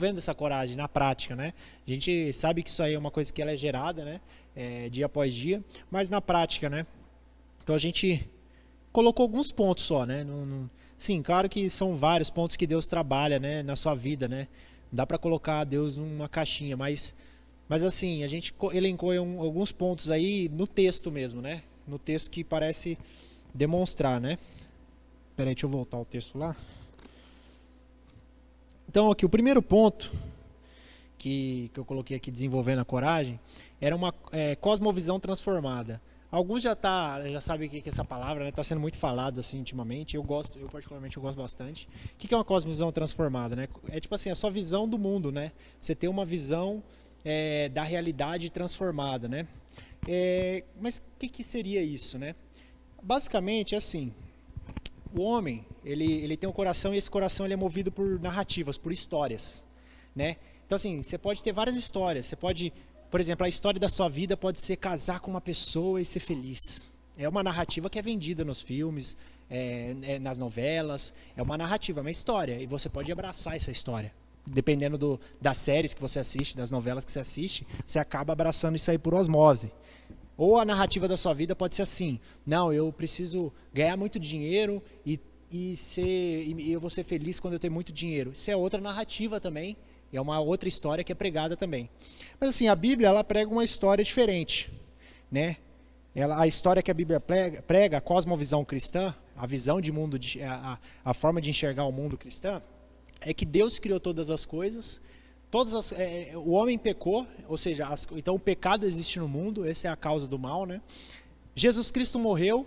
desenvolvendo essa coragem na prática, né? A gente sabe que isso aí é uma coisa que ela é gerada, né? Dia após dia, mas na prática, né? Então a gente colocou alguns pontos só, né? Sim, claro que são vários pontos que Deus trabalha, né, na sua vida, né? Não dá para colocar Deus numa caixinha, mas assim, a gente elencou alguns pontos aí no texto mesmo, né? No texto que parece demonstrar, né? Peraí, deixa eu voltar ao texto lá. Então, aqui, o primeiro ponto que eu coloquei aqui, desenvolvendo a coragem, era uma cosmovisão transformada. Alguns já sabem o que é essa palavra, né? Está sendo muito falada assim ultimamente. Eu particularmente gosto bastante. O que é uma cosmovisão transformada, né? É tipo assim, a sua visão do mundo, né? Você tem uma visão da realidade transformada, né? Mas o que seria isso, né? Basicamente, é assim, o homem, ele tem um coração, e esse coração ele é movido por narrativas, por histórias, né? Então assim, você pode ter várias histórias, você pode, por exemplo, a história da sua vida pode ser casar com uma pessoa e ser feliz. É uma narrativa que é vendida nos filmes, nas novelas, é uma narrativa, é uma história, e você pode abraçar essa história. Dependendo das séries que você assiste, das novelas que você assiste, você acaba abraçando isso aí por osmose. Ou a narrativa da sua vida pode ser assim: não, eu preciso ganhar muito dinheiro e eu vou ser feliz quando eu ter muito dinheiro. Isso é outra narrativa também, é uma outra história que é pregada também. Mas assim, a Bíblia, ela prega uma história diferente, né? A história que a Bíblia prega, a cosmovisão cristã, a visão de mundo, a forma de enxergar o mundo cristã, é que Deus criou todas as coisas, o homem pecou, ou seja, então o pecado existe no mundo, essa é a causa do mal, né? Jesus Cristo morreu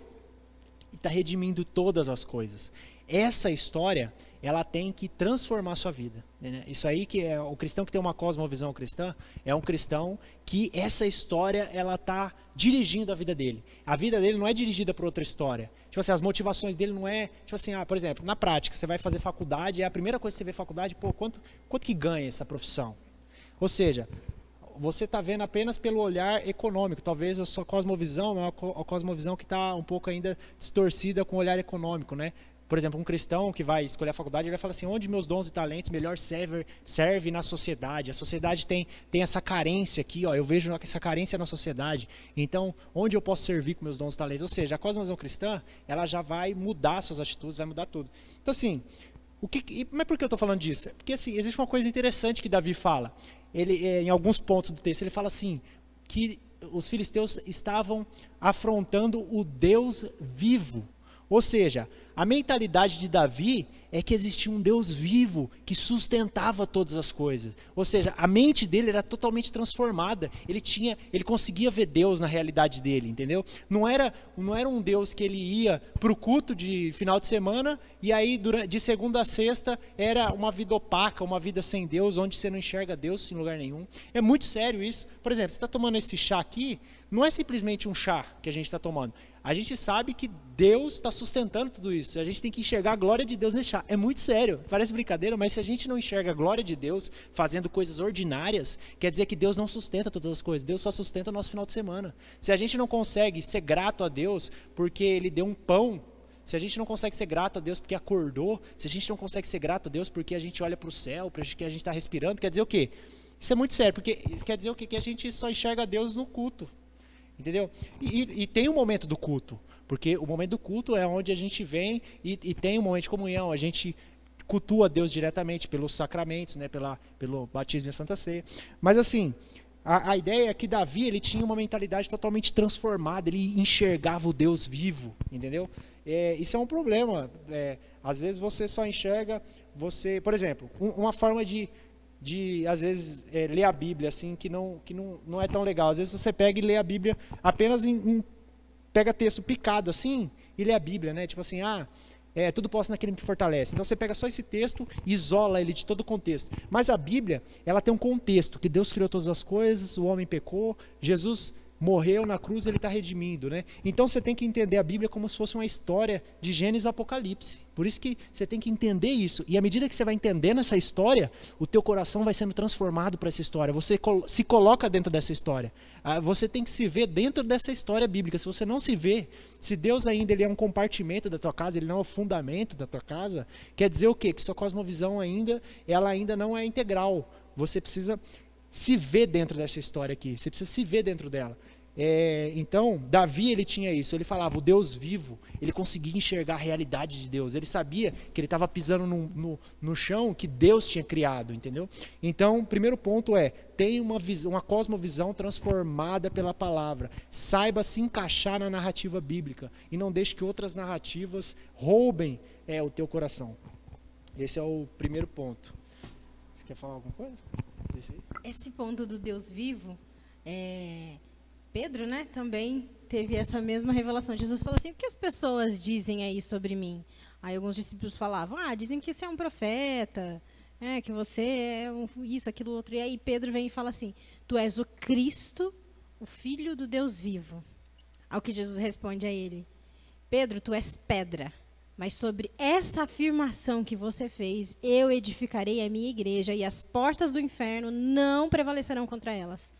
e está redimindo todas as coisas. Essa história, ela tem que transformar a sua vida, né? Isso aí que é o cristão que tem uma cosmovisão cristã, é um cristão que essa história, ela está dirigindo a vida dele. A vida dele não é dirigida por outra história. Tipo assim, as motivações dele não é, tipo assim, por exemplo, na prática, você vai fazer faculdade, a primeira coisa que você vê faculdade, quanto que ganha essa profissão? Ou seja, você está vendo apenas pelo olhar econômico. Talvez a sua cosmovisão é uma cosmovisão que está um pouco ainda distorcida com o olhar econômico, né? Por exemplo, um cristão que vai escolher a faculdade, ele vai falar assim: onde meus dons e talentos melhor serve na sociedade? A sociedade tem essa carência aqui, ó, eu vejo essa carência na sociedade. Então, onde eu posso servir com meus dons e talentos? Ou seja, a cosmovisão cristã, ela já vai mudar suas atitudes, vai mudar tudo. Então, assim, mas por que eu estou falando disso? Porque assim, existe uma coisa interessante que Davi fala. Ele, em alguns pontos do texto, ele fala assim, que os filisteus estavam afrontando o Deus vivo. Ou seja, a mentalidade de Davi é que existia um Deus vivo que sustentava todas as coisas. Ou seja, a mente dele era totalmente transformada. Ele conseguia ver Deus na realidade dele, entendeu? Não era um Deus que ele ia para o culto de final de semana e aí de segunda a sexta era uma vida opaca, uma vida sem Deus, onde você não enxerga Deus em lugar nenhum. É muito sério isso. Por exemplo, você está tomando esse chá aqui, não é simplesmente um chá que a gente está tomando. A gente sabe que Deus está sustentando tudo isso. A gente tem que enxergar a glória de Deus nesse chá. É muito sério, parece brincadeira, mas se a gente não enxerga a glória de Deus fazendo coisas ordinárias, quer dizer que Deus não sustenta todas as coisas. Deus só sustenta o nosso final de semana. Se a gente não consegue ser grato a Deus porque Ele deu um pão, se a gente não consegue ser grato a Deus porque acordou, se a gente não consegue ser grato a Deus porque a gente olha para o céu, porque a gente está respirando, quer dizer o quê? Isso é muito sério, porque quer dizer o quê? Que a gente só enxerga Deus no culto. Entendeu? E tem um momento do culto, porque o momento do culto é onde a gente vem e tem um momento de comunhão, a gente cultua Deus diretamente pelos sacramentos, né, pelo batismo e a Santa Ceia. Mas assim, a ideia é que Davi, ele tinha uma mentalidade totalmente transformada, ele enxergava o Deus vivo, entendeu? Isso é um problema. Às vezes você só enxerga, por exemplo, uma forma de às vezes, ler a Bíblia, assim, que não é tão legal. Às vezes você pega e lê a Bíblia apenas pega texto picado, assim, e lê a Bíblia, né? Tipo assim, tudo posso naquele que me fortalece. Então você pega só esse texto e isola ele de todo o contexto. Mas a Bíblia, ela tem um contexto, que Deus criou todas as coisas, o homem pecou, Jesus morreu na cruz, ele está redimindo, né? Então você tem que entender a Bíblia como se fosse uma história de Gênesis e Apocalipse. Por isso que você tem que entender isso. E à medida que você vai entendendo essa história, o teu coração vai sendo transformado para essa história. Você se coloca dentro dessa história. Você tem que se ver dentro dessa história bíblica. Se você não se vê, se Deus ainda ele é um compartimento da tua casa, ele não é o fundamento da tua casa, quer dizer o quê? Que sua cosmovisão ela ainda não é integral. Você precisa se ver dentro dessa história aqui, você precisa se ver dentro dela. Então, Davi, ele tinha isso, ele falava, o Deus vivo, ele conseguia enxergar a realidade de Deus, ele sabia que ele estava pisando no chão que Deus tinha criado, entendeu? Então, o primeiro ponto tenha uma cosmovisão transformada pela palavra, saiba se encaixar na narrativa bíblica, e não deixe que outras narrativas roubem o teu coração. Esse é o primeiro ponto. Você quer falar alguma coisa? Esse ponto do Deus vivo, Pedro, né, também teve essa mesma revelação. Jesus falou assim, o que as pessoas dizem aí sobre mim? Aí alguns discípulos falavam, dizem que você é um profeta, que você é isso, aquilo, outro. E aí Pedro vem e fala assim, tu és o Cristo, o Filho do Deus vivo. Ao que Jesus responde a ele, Pedro, tu és pedra. Mas sobre essa afirmação que você fez, eu edificarei a minha igreja e as portas do inferno não prevalecerão contra elas.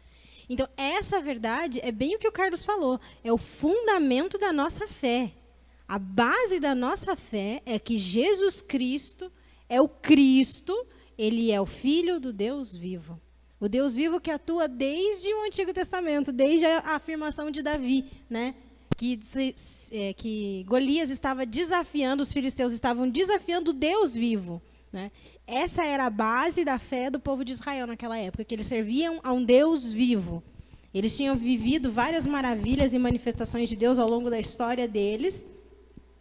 Então, essa verdade é bem o que o Carlos falou, é o fundamento da nossa fé. A base da nossa fé é que Jesus Cristo é o Cristo, ele é o Filho do Deus vivo. O Deus vivo que atua desde o Antigo Testamento, desde a afirmação de Davi, né? Que Golias estava desafiando, os filisteus estavam desafiando o Deus vivo, né? Essa era a base da fé do povo de Israel naquela época, que eles serviam a um Deus vivo. Eles tinham vivido várias maravilhas e manifestações de Deus ao longo da história deles,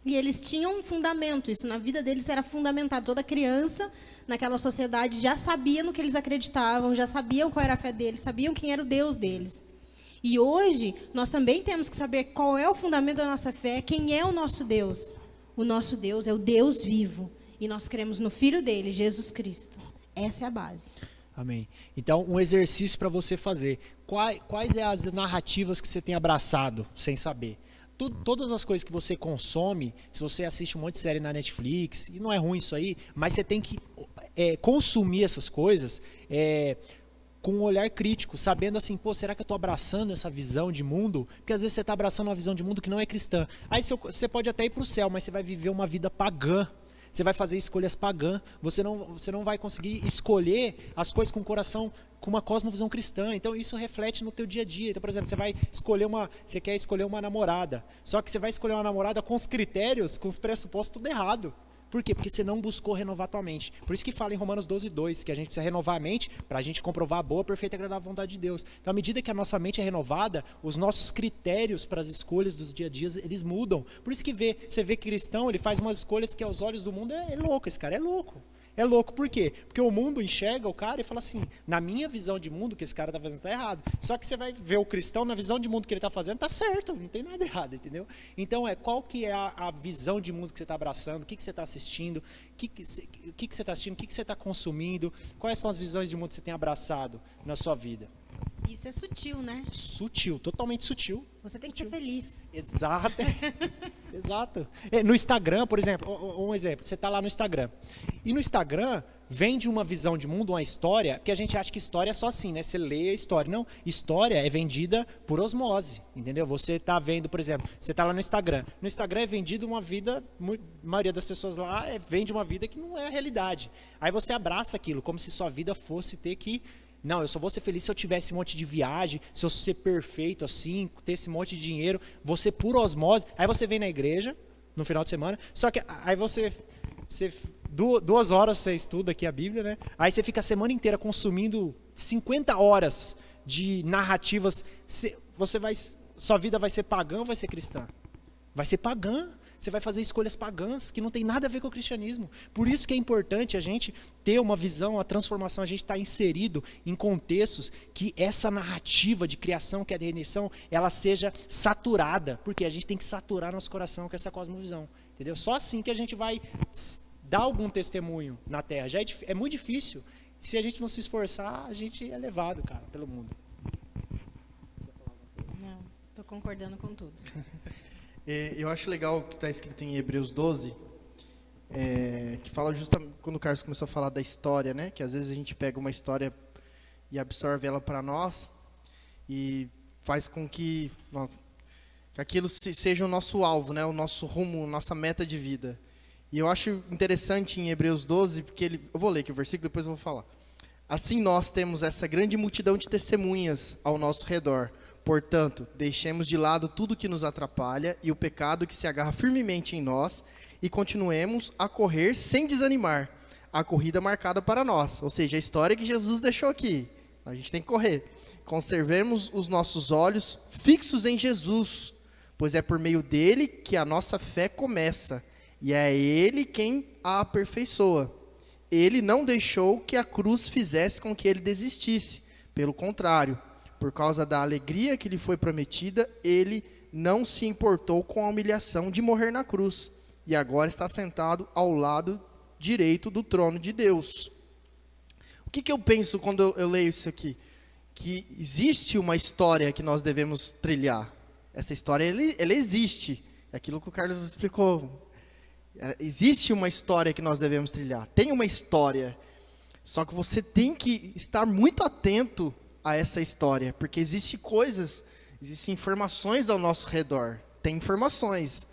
e eles tinham um fundamento, isso na vida deles era fundamentado. Toda criança naquela sociedade já sabia no que eles acreditavam, já sabiam qual era a fé deles, sabiam quem era o Deus deles. E hoje, nós também temos que saber qual é o fundamento da nossa fé, quem é o nosso Deus. O nosso Deus é o Deus vivo. E nós cremos no Filho dele, Jesus Cristo. Essa é a base. Amém. Então, um exercício para você fazer. Quais são as narrativas que você tem abraçado sem saber? Todas as coisas que você consome, se você assiste um monte de série na Netflix, e não é ruim isso aí, mas você tem que consumir essas coisas com um olhar crítico, sabendo assim, será que eu estou abraçando essa visão de mundo? Porque às vezes você está abraçando uma visão de mundo que não é cristã. Aí você pode até ir para o céu, mas você vai viver uma vida pagã. Você vai fazer escolhas pagãs. Você não vai conseguir escolher as coisas com o coração, com uma cosmovisão cristã. Então isso reflete no teu dia a dia. Então, por exemplo, você quer escolher uma namorada. Só que você vai escolher uma namorada com os critérios, com os pressupostos tudo errado. Por quê? Porque você não buscou renovar a tua mente. Por isso que fala em Romanos 12:2, que a gente precisa renovar a mente para a gente comprovar a boa, perfeita e agradável vontade de Deus. Então, à medida que a nossa mente é renovada, os nossos critérios para as escolhas dos dia a dia, eles mudam. Por isso que você vê cristão, ele faz umas escolhas que aos olhos do mundo é louco, esse cara é louco. É louco, por quê? Porque o mundo enxerga o cara e fala assim, na minha visão de mundo, o que esse cara está fazendo está errado. Só que você vai ver o cristão, na visão de mundo que ele está fazendo, está certo, não tem nada errado, entendeu? Então, qual que é a visão de mundo que você está abraçando, o que você está assistindo, o que você está assistindo, o que você está consumindo, quais são as visões de mundo que você tem abraçado na sua vida? Isso é sutil, né? Sutil, totalmente sutil. Você tem que ser feliz. Exato. Exato. No Instagram, por exemplo, um exemplo, você está lá no Instagram. E no Instagram vende uma visão de mundo, uma história, que a gente acha que história é só assim, né? Você lê a história. Não, história é vendida por osmose, entendeu? Você está vendo, por exemplo, você está lá no Instagram. No Instagram é vendido uma vida, a maioria das pessoas lá vende uma vida que não é a realidade. Aí você abraça aquilo, como se sua vida fosse ter que... Não, eu só vou ser feliz se eu tivesse um monte de viagem, se eu ser perfeito assim, ter esse monte de dinheiro, você por osmose. Aí você vem na igreja, no final de semana, só que aí você 2 horas você estuda aqui a Bíblia, né? Aí você fica a semana inteira consumindo 50 horas de narrativas. Sua vida vai ser pagã ou vai ser cristã? Vai ser pagã. Você vai fazer escolhas pagãs que não tem nada a ver com o cristianismo. Por isso que é importante a gente ter uma visão, a transformação, a gente estar inserido em contextos que essa narrativa de criação, que é a redenção, ela seja saturada. Porque a gente tem que saturar nosso coração com essa cosmovisão. Entendeu? Só assim que a gente vai dar algum testemunho na Terra. Já é muito difícil. Se a gente não se esforçar, a gente é levado, cara, pelo mundo. Não. Estou concordando com tudo. Eu acho legal o que está escrito em Hebreus 12, que fala justamente, quando o Carlos começou a falar da história, né? Que às vezes a gente pega uma história e absorve ela para nós e faz com que aquilo seja o nosso alvo, né? O nosso rumo, a nossa meta de vida. E eu acho interessante em Hebreus 12, porque eu vou ler aqui o versículo, depois eu vou falar. Assim nós temos essa grande multidão de testemunhas ao nosso redor. Portanto, deixemos de lado tudo que nos atrapalha e o pecado que se agarra firmemente em nós e continuemos a correr sem desanimar a corrida marcada para nós. Ou seja, a história que Jesus deixou aqui. A gente tem que correr. Conservemos os nossos olhos fixos em Jesus, pois é por meio dele que a nossa fé começa e é ele quem a aperfeiçoa. Ele não deixou que a cruz fizesse com que ele desistisse. Pelo contrário, por causa da alegria que lhe foi prometida, ele não se importou com a humilhação de morrer na cruz. E agora está sentado ao lado direito do trono de Deus. O que eu penso quando eu leio isso aqui? Que existe uma história que nós devemos trilhar. Essa história, ela existe. É aquilo que o Carlos explicou. Existe uma história que nós devemos trilhar. Tem uma história. Só que você tem que estar muito atento a essa história, porque existem informações ao nosso redor. Tem informações.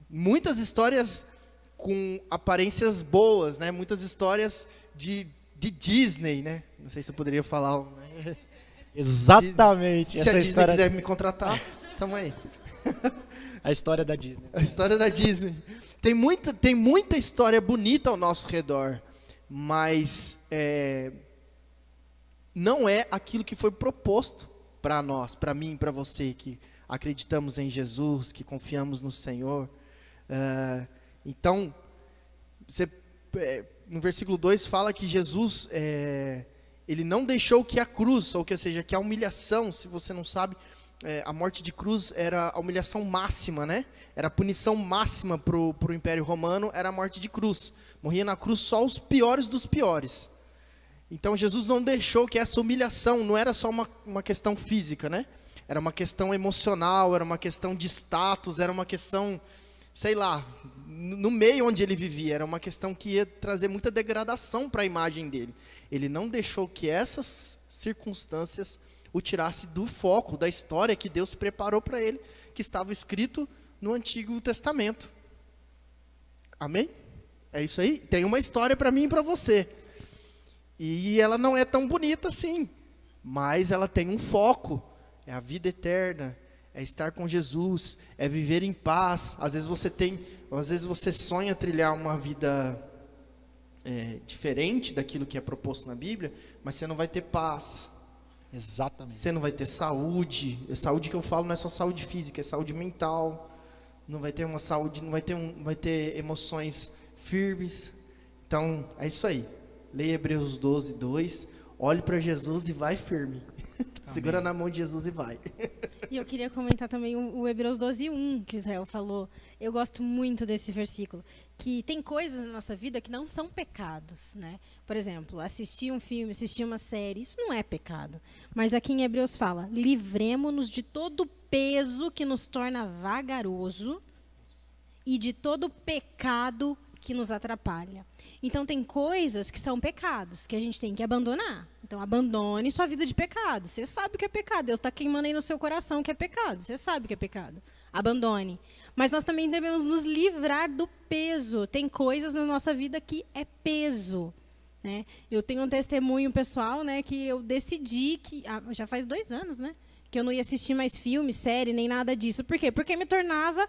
Muitas histórias com aparências boas, né? Muitas histórias de Disney, né? Não sei se eu poderia falar. Né? Exatamente. Se a Disney quiser me contratar, tamo aí. A história da Disney. A história da Disney. Tem muita história bonita ao nosso redor, mas não é aquilo que foi proposto para nós, para mim, para você, que acreditamos em Jesus, que confiamos no Senhor. Então, no versículo 2 fala que Jesus, ele não deixou que a cruz, ou seja, que a humilhação, se você não sabe, a morte de cruz era a humilhação máxima, né? Era a punição máxima para o Império Romano, era a morte de cruz. Morria na cruz só os piores dos piores. Então Jesus não deixou que essa humilhação não era só uma questão física, né? Era uma questão emocional, era uma questão de status, era uma questão, sei lá, no meio onde ele vivia, era uma questão que ia trazer muita degradação para a imagem dele. Ele não deixou que essas circunstâncias o tirasse do foco, da história que Deus preparou para ele, que estava escrito no Antigo Testamento. Amém? É isso aí? Tem uma história para mim e para você. E ela não é tão bonita assim, mas ela tem um foco, é a vida eterna, é estar com Jesus, é viver em paz. Às vezes você sonha trilhar uma vida diferente daquilo que é proposto na Bíblia, mas você não vai ter paz. Exatamente. Você não vai ter saúde. A saúde que eu falo não é só saúde física, é saúde mental. Não vai ter uma saúde, não vai ter emoções firmes. Então, é isso aí. Leia Hebreus 12, 2, olhe para Jesus e vai firme. Segura na mão de Jesus e vai. E eu queria comentar também o Hebreus 12, 1, que o Israel falou. Eu gosto muito desse versículo. Que tem coisas na nossa vida que não são pecados, né? Por exemplo, assistir um filme, assistir uma série, isso não é pecado. Mas aqui em Hebreus fala, livremo-nos de todo peso que nos torna vagaroso e de todo pecado que nos atrapalha. Então, tem coisas que são pecados, que a gente tem que abandonar. Então, abandone sua vida de pecado. Você sabe o que é pecado. Deus está queimando aí no seu coração que é pecado. Você sabe o que é pecado. Abandone. Mas nós também devemos nos livrar do peso. Tem coisas na nossa vida que é peso. Né? Eu tenho um testemunho pessoal, né, que eu decidi, já faz 2 anos, né, que eu não ia assistir mais filme, série, nem nada disso. Por quê? Porque me tornava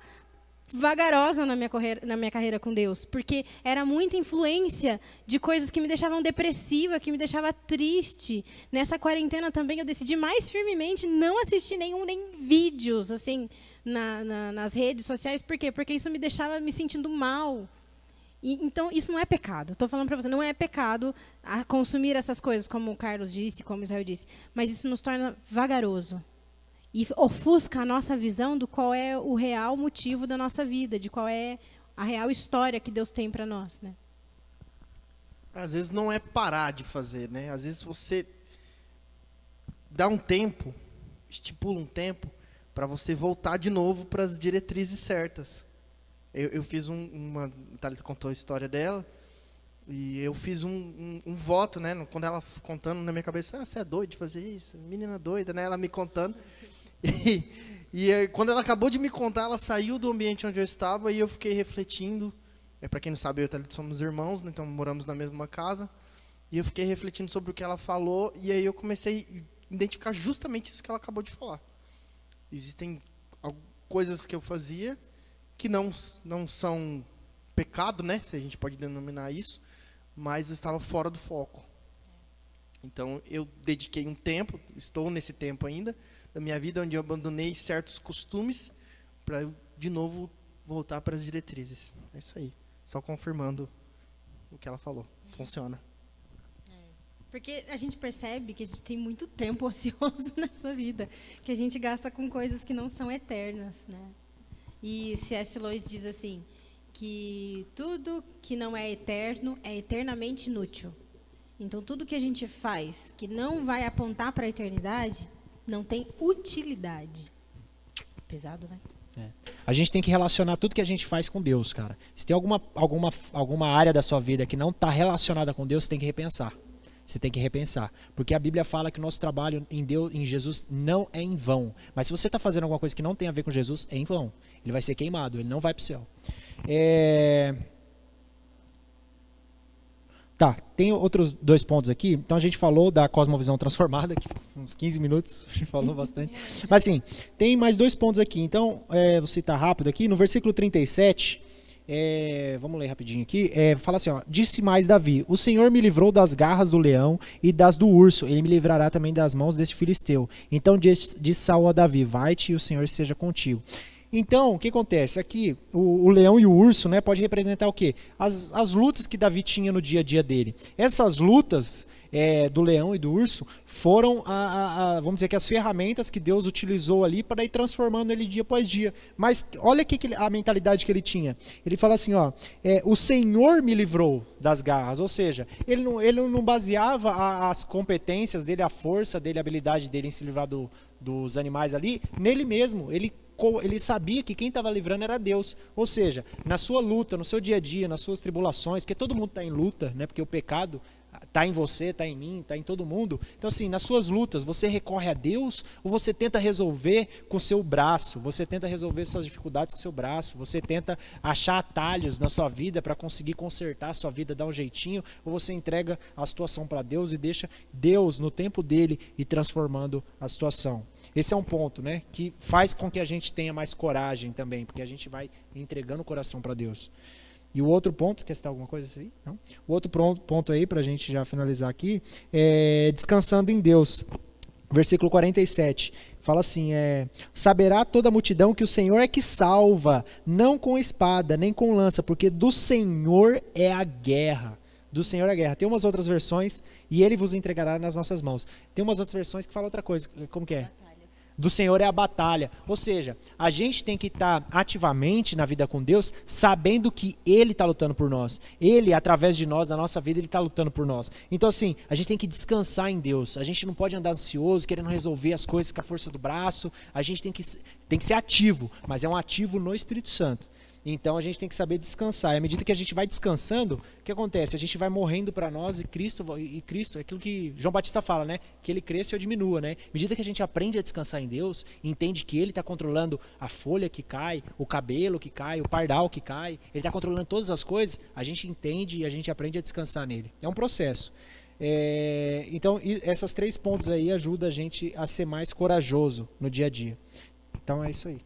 vagarosa na minha carreira com Deus, porque era muita influência de coisas que me deixavam depressiva, que me deixava triste. Nessa quarentena também eu decidi mais firmemente não assistir nem vídeos assim nas redes sociais. Por quê? Porque isso me deixava me sentindo mal. Então, isso não é pecado. Estou falando para você, não é pecado a consumir essas coisas, como o Carlos disse, como o Israel disse, mas isso nos torna vagaroso. E ofusca a nossa visão do qual é o real motivo da nossa vida, de qual é a real história que Deus tem para nós, né? Às vezes não é parar de fazer, né? Às vezes você dá um tempo, estipula um tempo, para você voltar de novo para as diretrizes certas. Eu fiz a Thalita contou a história dela, e eu fiz um voto, né? Quando ela contando na minha cabeça, você é doido de fazer isso? Menina doida, né? Ela me contando. E quando ela acabou de me contar, ela saiu do ambiente onde eu estava e eu fiquei refletindo. Para quem não sabe, eu e a Thalita somos irmãos, né? Então moramos na mesma casa. E eu fiquei refletindo sobre o que ela falou, e aí eu comecei a identificar justamente isso que ela acabou de falar. Existem coisas que eu fazia que não são pecado, né? Se a gente pode denominar isso, mas eu estava fora do foco. Então, eu dediquei um tempo, estou nesse tempo ainda, da minha vida, onde eu abandonei certos costumes para eu, de novo, voltar para as diretrizes. É isso aí. Só confirmando o que ela falou. Funciona. Porque a gente percebe que a gente tem muito tempo ocioso nessa vida, que a gente gasta com coisas que não são eternas, né? E C.S. Lewis diz assim, que tudo que não é eterno é eternamente inútil. Então, tudo que a gente faz que não vai apontar para a eternidade, não tem utilidade. Pesado, né? A gente tem que relacionar tudo que a gente faz com Deus, cara. Se tem alguma área da sua vida que não está relacionada com Deus, você tem que repensar. Você tem que repensar. Porque a Bíblia fala que o nosso trabalho em Deus, em Jesus, não é em vão. Mas se você está fazendo alguma coisa que não tem a ver com Jesus, é em vão. Ele vai ser queimado, ele não vai para o céu. Tá, tem outros 2 pontos aqui. Então a gente falou da cosmovisão transformada, que uns 15 minutos, a gente falou bastante. Mas assim, tem mais 2 pontos aqui. Então, vou citar rápido aqui. No versículo 37, vamos ler rapidinho aqui. Fala assim, ó, disse mais Davi, o Senhor me livrou das garras do leão e das do urso. Ele me livrará também das mãos deste filisteu. Então disse Saul a Davi, vai-te e o Senhor esteja contigo. Então, o que acontece? Aqui, o leão e o urso, né, pode representar o quê? As lutas que Davi tinha no dia a dia dele. Essas lutas do leão e do urso foram, vamos dizer que as ferramentas que Deus utilizou ali para ir transformando ele dia após dia. Mas olha a mentalidade que ele tinha. Ele fala assim, ó, o Senhor me livrou das garras. Ou seja, ele não baseava as competências dele, a força dele, a habilidade dele em se livrar dos animais ali, nele mesmo. Ele sabia que quem estava livrando era Deus. Ou seja, na sua luta, no seu dia a dia, nas suas tribulações, porque todo mundo está em luta, né? Porque o pecado está em você, está em mim, está em todo mundo. Então assim, nas suas lutas, você recorre a Deus ou você tenta resolver com o seu braço? Você tenta resolver suas dificuldades com o seu braço? Você tenta achar atalhos na sua vida para conseguir consertar a sua vida, dar um jeitinho? Ou você entrega a situação para Deus e deixa Deus, no tempo dele, ir transformando a situação? Esse é um ponto, né, que faz com que a gente tenha mais coragem também, porque a gente vai entregando o coração para Deus. E o outro ponto, quer citar alguma coisa aí? Não? O outro ponto aí, para a gente já finalizar aqui, é descansando em Deus. Versículo 47, fala assim, saberá toda a multidão que o Senhor é que salva, não com espada, nem com lança, porque do Senhor é a guerra. Do Senhor é a guerra. Tem umas outras versões, e ele vos entregará nas nossas mãos. Tem umas outras versões que falam outra coisa, como que é? Do Senhor é a batalha. Ou seja, a gente tem que estar ativamente na vida com Deus, sabendo que Ele está lutando por nós. Ele, através de nós, na nossa vida, Ele está lutando por nós. Então assim, a gente tem que descansar em Deus. A gente não pode andar ansioso, querendo resolver as coisas com a força do braço. A gente tem que ser ativo, mas é um ativo no Espírito Santo. Então a gente tem que saber descansar. E à medida que a gente vai descansando, o que acontece? A gente vai morrendo para nós e Cristo é aquilo que João Batista fala, né? Que ele cresça e eu diminua, né? À medida que a gente aprende a descansar em Deus, entende que Ele está controlando a folha que cai, o cabelo que cai, o pardal que cai, Ele está controlando todas as coisas, a gente entende e a gente aprende a descansar nele. É um processo. Então, esses 3 pontos aí ajudam a gente a ser mais corajoso no dia a dia. Então é isso aí.